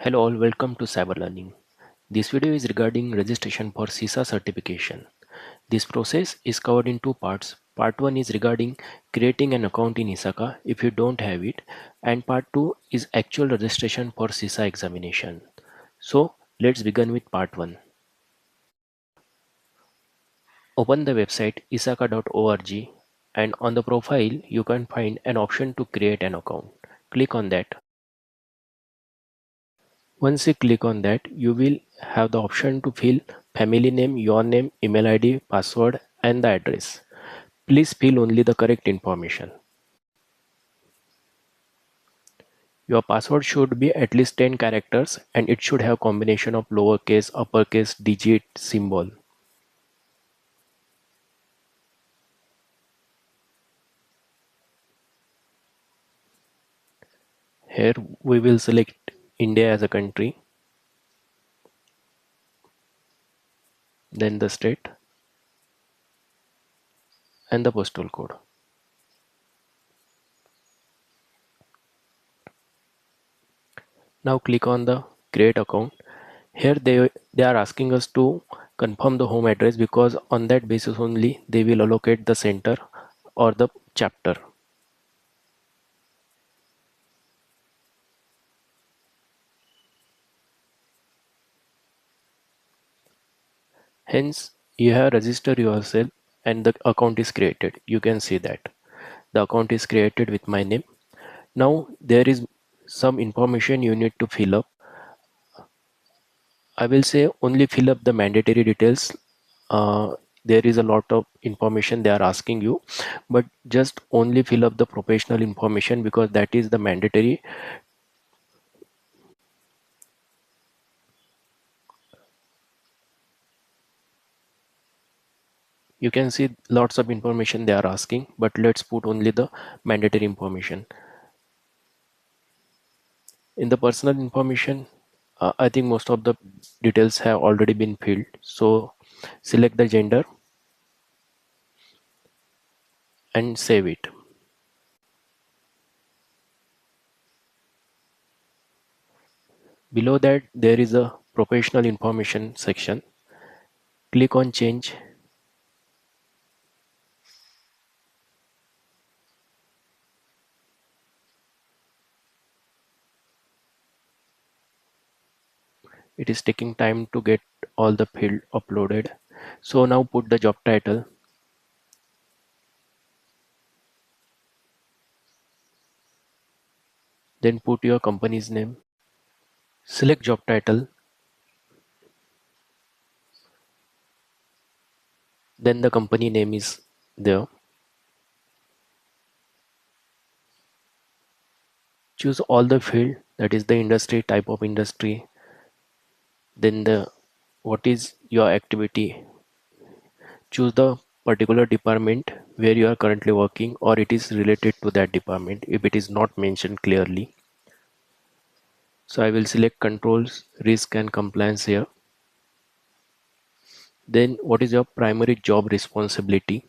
Hello all, welcome to Cyber Learning. This video is regarding registration for CISA certification. This process is covered in two parts. Part 1 is regarding creating an account in ISACA if you don't have it, and part 2 is actual registration for CISA examination. So let's begin with part 1. Open the website isaka.org, and on the profile you can find an option to create an account. Click on that. Once you click on that, you will have the option to fill family name, your name, email ID, password, and the address. Please fill only the correct information. Your password should be at least 10 characters and it should have combination of lowercase, uppercase, digit, symbol. Here we will select India as a country, then the state and the postal code. Now click on the create account. Here they are asking us to confirm the home address because on that basis only they will allocate the center or the chapter. Hence you have registered yourself and the account is created. You can see that the account is created with my name. Now there is some information you need to fill up. I will say only fill up the mandatory details. There is a lot of information they are asking you, but just only fill up the professional information because that is the mandatory. You can see lots of information they are asking, but let's put only the mandatory information. In the personal information, I think most of the details have already been filled. So select the gender and save it. Below that, there is a professional information section. Click on change. It is taking time to get all the field uploaded. So now put the job title. Then put your company's name. Select job title. Then the company name is there. Choose all the field, that is the industry, type of industry, then the what is your activity. Choose the particular department where you are currently working or it is related to that department if it is not mentioned clearly. So I will select controls, risk and compliance here. Then what is your primary job responsibility,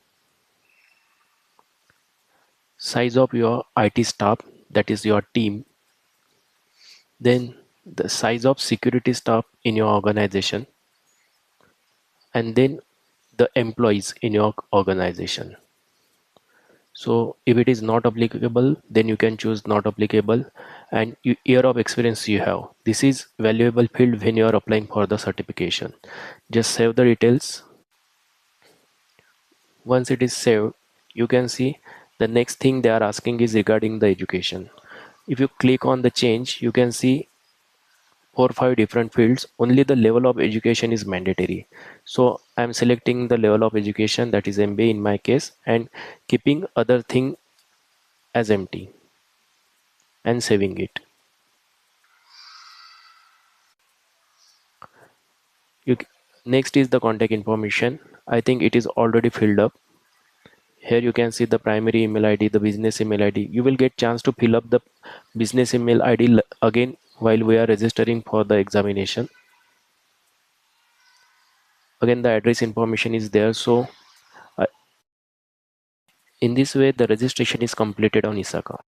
size of your IT staff, that is your team, then the size of security staff in your organization, and then the employees in your organization. So if it is not applicable, then you can choose not applicable, and year of experience you have. This is valuable field when you are applying for the certification. Just save the details. Once it is saved, you can see the next thing they are asking is regarding the education. If you click on the change, you can see 4 or 5 different fields. Only the level of education is mandatory. So I'm selecting the level of education, that is MBA in my case, and keeping other thing as empty and saving it. You, next is the contact information. I think it is already filled up. Here you can see the primary email ID, the business email ID. You will get chance to fill up the business email ID again while we are registering for the examination. Again, the address information is there. So in this way, the registration is completed on ISACA.